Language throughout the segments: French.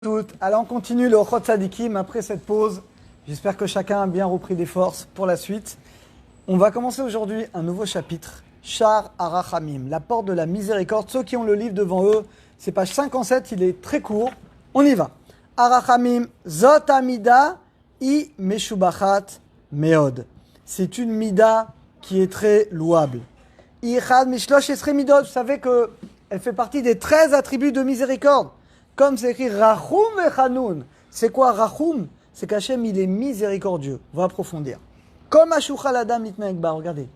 Toutes. Alors on continue le Ochot Tzadikim après cette pause. J'espère que chacun a bien repris des forces pour la suite. On va commencer aujourd'hui un nouveau chapitre, Shar Arachamim, la porte de la miséricorde. Ceux qui ont le livre devant eux, c'est page 57, il est très court. On y va. Arachamim, Zot Amida, I Meshubachat Meod. C'est une mida qui est très louable. Ichad Mishlosh Esre Midot, vous savez qu'elle fait partie des 13 attributs de miséricorde. Comme c'est écrit Rachum Vechanoun. C'est quoi Rachum? C'est qu'Hachem, il est miséricordieux. On va approfondir. Comme Ashuchal Adam Itneg Ba, regardez.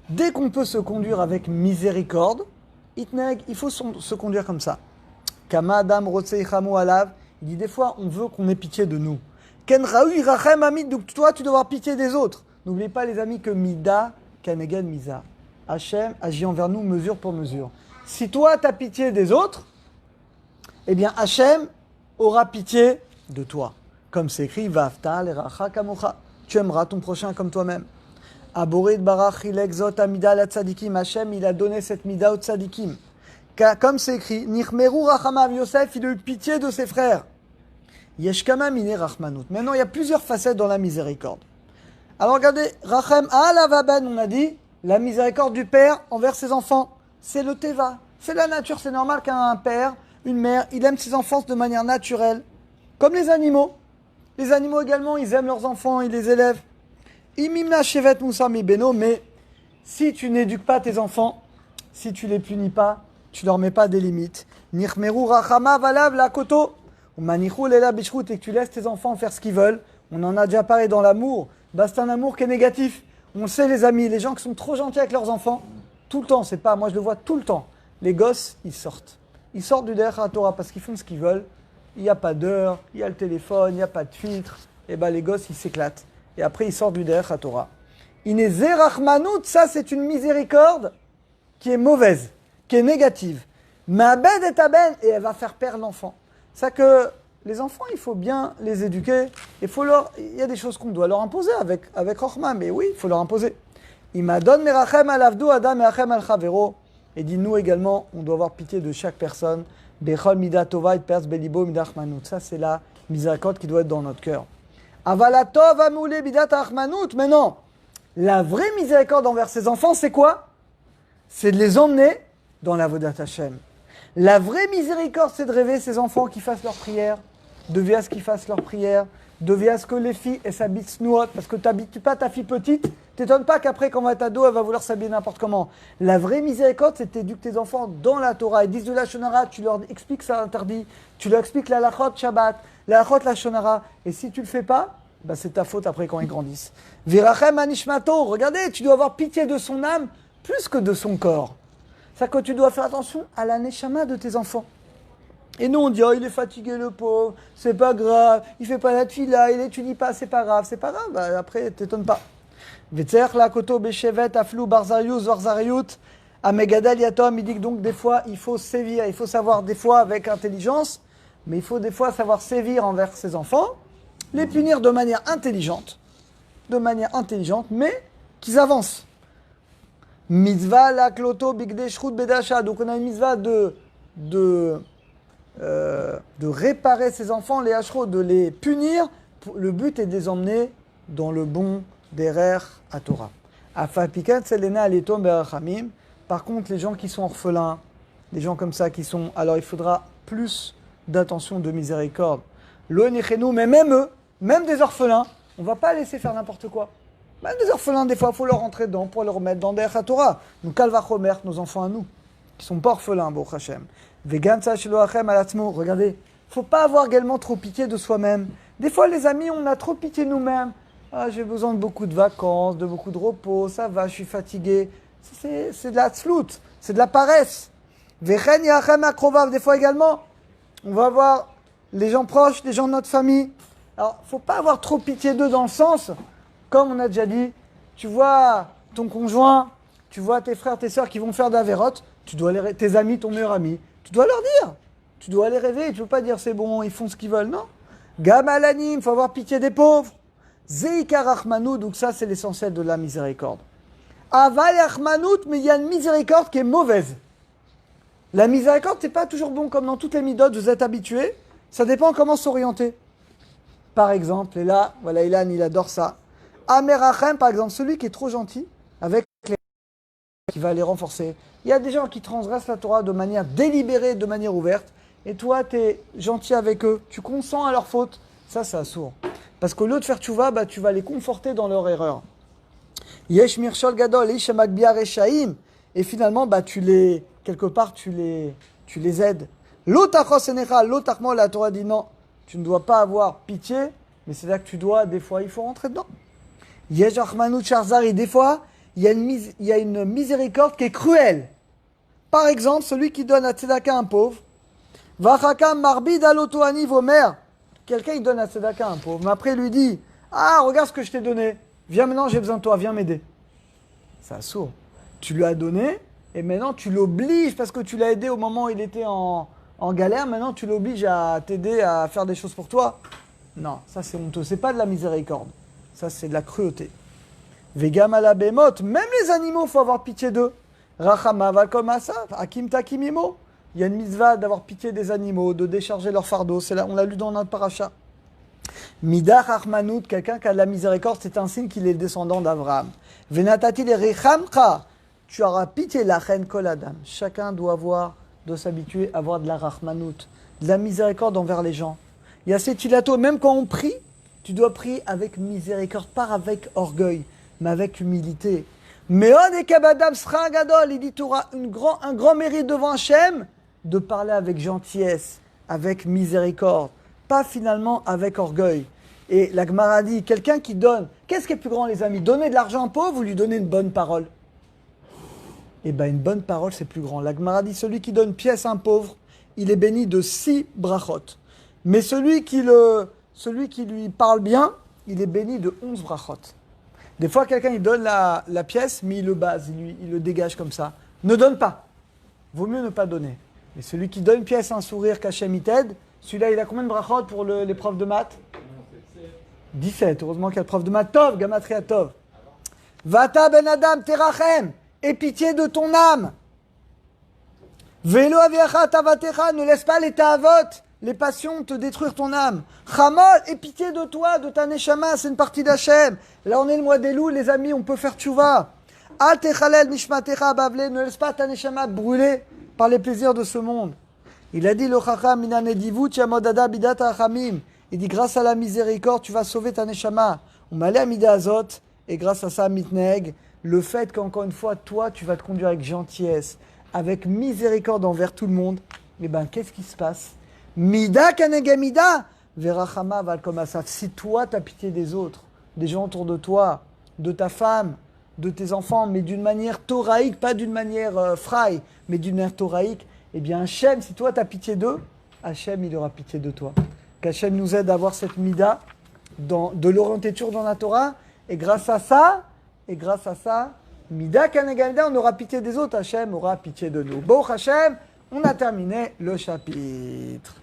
Dès qu'on peut se conduire avec miséricorde, Itneg, il faut se conduire comme ça. Kama Adam Rotsei Chamu Alav, il dit des fois, on veut qu'on ait pitié de nous. Ken Raoui Rachem Amid, donc toi, tu dois avoir pitié des autres. N'oubliez pas, les amis, que Mida, Kanegen Misa. Hachem agit envers nous mesure pour mesure. Si toi, tu as pitié des autres, eh bien, Hachem aura pitié de toi. Comme c'est écrit, Vafta l'eracha kamocha. Tu aimeras ton prochain comme toi-même. Aborid barach ilek zot amida la tzadikim. Hachem, il a donné cette mida aux tzadikim. Comme c'est écrit, Nichmeru rachamav Yosef, il a eu pitié de ses frères. Yeshkama mine rachmanut. Maintenant, il y a plusieurs facettes dans la miséricorde. Alors, regardez, Rachem alavaben, on a dit, la miséricorde du père envers ses enfants. C'est le teva. C'est la nature, c'est normal qu'un père, une mère, il aime ses enfants de manière naturelle. Comme les animaux. Les animaux également, ils aiment leurs enfants, ils les élèvent. Imimna shevet moussa mi beno, mais si tu n'éduques pas tes enfants, si tu les punis pas, tu leur mets pas des limites. Nichmeru rachama valav la koto. Ou manichou lela bichrut, et que tu laisses tes enfants faire ce qu'ils veulent. On en a déjà parlé dans l'amour. Bah, c'est un amour qui est négatif. On le sait, les amis, les gens qui sont trop gentils avec leurs enfants, tout le temps, c'est pas, moi je le vois tout le temps. Les gosses, ils sortent. Ils sortent du derrière la Torah parce qu'ils font ce qu'ils veulent. Il n'y a pas d'heure, il y a le téléphone, il n'y a pas de filtre. Et bien les gosses, ils s'éclatent. Et après, ils sortent du derrière la Torah. Inezé rachmanout, ça c'est une miséricorde qui est mauvaise, qui est négative. Ma'abed et taben, et elle va faire perdre l'enfant. C'est que les enfants, il faut bien les éduquer. Il y a des choses qu'on doit leur imposer avec Chochma, mais oui, il faut leur imposer. Imadon merachem alavdu adam merachem al chavero. Et dit nous également, on doit avoir pitié de chaque personne. Bechol mida tova et pers belibo mida achmanut. Ça, c'est la miséricorde qui doit être dans notre cœur. Avalatov amoule bidat achmanut. Mais non, la vraie miséricorde envers ses enfants, c'est quoi? C'est de les emmener dans la vodat Hashem. La vraie miséricorde, c'est de rêver ses enfants qui fassent leurs prières, de veiller à ce qu'ils fassent leurs prières, de veiller à ce que les filles elles s'habillent snouot, parce que tu n'habites pas ta fille petite, t'étonnes pas qu'après, quand elle va être ado, elle va vouloir s'habiller n'importe comment. La vraie miséricorde, c'est d'éduquer tes enfants dans la Torah. Ils disent de la Shonara, tu leur expliques ça interdit, tu leur expliques la Lachot Shabbat, la Lachot la Shonara, et si tu le fais pas, bah c'est ta faute après quand ils grandissent. Virachem anishmato, regardez, tu dois avoir pitié de son âme plus que de son corps. C'est que tu dois faire attention à la neshama de tes enfants. Et nous, on dit, oh, il est fatigué, le pauvre, c'est pas grave, il fait pas la tfila, il étudie pas, c'est pas grave. Bah, après, t'étonnes pas. Vetzer la koto beshevet aflou barzarius varzariut amegadal yatom. Il dit que donc des fois, il faut sévir, il faut savoir des fois avec intelligence, mais il faut des fois savoir sévir envers ses enfants, les punir de manière intelligente, mais qu'ils avancent. Mitzvah la kloto bigde shrut bedasha. Donc on a une mitzvah de réparer ses enfants, les hachrot, de les punir. Le but est de les emmener dans le bon derer à Torah. Afapikat selena aletom berachamim. Par contre, les gens qui sont orphelins, les gens comme ça qui sont, alors il faudra plus d'attention, de miséricorde. Lo nichenu, mais même eux, même des orphelins, on va pas laisser faire n'importe quoi. Même des orphelins, des fois, il faut leur rentrer dedans pour les remettre dans der Torah. Nous, Kalvachomer, nos enfants à nous, qui sont pas orphelins, Baruch Hashem. Veganza Shiloachem Alatzmo, regardez, il ne faut pas avoir également trop pitié de soi-même. Des fois, les amis, on a trop pitié de nous-mêmes. Ah, j'ai besoin de beaucoup de vacances, de beaucoup de repos, ça va, je suis fatigué. C'est de la tzlout, c'est de la paresse. Vechen Yachem Akrovav, des fois également, on va voir les gens proches, les gens de notre famille. Alors, il ne faut pas avoir trop pitié d'eux dans le sens... Comme on a déjà dit, tu vois ton conjoint, tu vois tes frères, tes sœurs qui vont faire d'avérote, tes amis, ton meilleur ami, tu dois leur dire. Tu dois les rêver, tu ne peux pas dire c'est bon, ils font ce qu'ils veulent, non. Gamalanim, il faut avoir pitié des pauvres. Zeikar Achmanout, donc ça c'est l'essentiel de la miséricorde. Aval Achmanout, mais il y a une miséricorde qui est mauvaise. La miséricorde, c'est pas toujours bon comme dans toutes les midotes, vous êtes habitués. Ça dépend comment s'orienter. Par exemple, et là, voilà, Ilan, il adore ça. Amerachem, par exemple, celui qui est trop gentil, avec les qui va les renforcer. Il y a des gens qui transgressent la Torah de manière délibérée, de manière ouverte, et toi, tu es gentil avec eux, tu consens à leurs fautes. Ça, c'est assourd. Parce qu'au lieu de faire tchouva, bah, tu vas les conforter dans leur erreur. Yesh mirshol gadol, ish magbia reshaim. Et finalement, bah, quelque part, tu les aides. L'otachos enecha, l'otachmo, la Torah dit non, tu ne dois pas avoir pitié, mais c'est là que tu dois, des fois, il faut rentrer dedans. Yesh achmanut charzari, des fois, il y a une miséricorde qui est cruelle. Par exemple, celui qui donne à tzedaka un pauvre, vachakam marbid alotoani vomer. Quelqu'un il donne à tzedaka un pauvre, mais après il lui dit, ah regarde ce que je t'ai donné, viens maintenant j'ai besoin de toi, viens m'aider. C'est sourd. Tu lui as donné et maintenant tu l'obliges parce que tu l'as aidé au moment où il était en galère. Maintenant tu l'obliges à t'aider à faire des choses pour toi. Non, ça c'est honteux. C'est pas de la miséricorde. Ça c'est de la cruauté. Vegam ala bémot, même les animaux, il faut avoir pitié d'eux. Rachama valkomasa, akim takimimo. Il y a une mitzvah d'avoir pitié des animaux, de décharger leur fardeau. C'est là, on l'a lu dans notre paracha. Midah Achmanout, quelqu'un qui a de la miséricorde, c'est un signe qu'il est descendant d'Abraham. Venatati le rechamcha, tu auras pitié la reine koladam. Chacun doit s'habituer à avoir de la rachmanout, de la miséricorde envers les gens. Il y a ces tilato, même quand on prie, tu dois prier avec miséricorde, pas avec orgueil, mais avec humilité. Meod et kabadam srangadol, il dit tu auras un grand mérite devant Hachem de parler avec gentillesse, avec miséricorde, pas finalement avec orgueil. Et la Gemara dit, quelqu'un qui donne, qu'est-ce qui est plus grand les amis? Donner de l'argent à un pauvre ou lui donner une bonne parole? Eh bien une bonne parole c'est plus grand. La Gemara dit, celui qui donne pièce à un pauvre, il est béni de 6 brachot. Mais celui qui lui parle bien, il est béni de 11 brachot. Des fois quelqu'un il donne la pièce, mais il le base, il le dégage comme ça. Ne donne pas. Vaut mieux ne pas donner. Et celui qui donne pièce, un sourire, qu'Hachem il t'aide, celui-là, il a combien de brachot pour les profs de maths? 17. Heureusement qu'il y a le prof de maths. Tov, Gamatria Tov. Vata ben Adam, terachem. Aie pitié de ton âme. Velo aviacha tavatecha. Ne laisse pas les ta'avot, les passions, te détruire ton âme. Chamol, aie pitié de toi, de ta neshama. C'est une partie d'Hachem. Là, on est le mois des loups, les amis, on peut faire tchouva. Al techalel mishmatecha bavle. Ne laisse pas ta neshama brûler par les plaisirs de ce monde. Il a dit le chacham minanedivut yamodada bidata achamim. Il dit grâce à la miséricorde tu vas sauver ta neshama. On m'a allé à midazot et grâce à ça mitneg le fait qu'encore une fois toi tu vas te conduire avec gentillesse, avec miséricorde envers tout le monde. Eh ben qu'est-ce qui se passe? Mida kanegamida verachama valkomasaf. Si toi tu as pitié des autres, des gens autour de toi, de ta femme, de tes enfants, mais d'une manière thoraïque, pas d'une manière fraille, mais d'une manière thoraïque. Eh bien, Hachem, si toi tu as pitié d'eux, Hachem, il aura pitié de toi. Qu'Hachem nous aide à avoir cette mida, de l'orienter toujours dans la Torah, et grâce à ça, mida kanegalda, on aura pitié des autres, Hachem aura pitié de nous. Bon, Hachem, on a terminé le chapitre.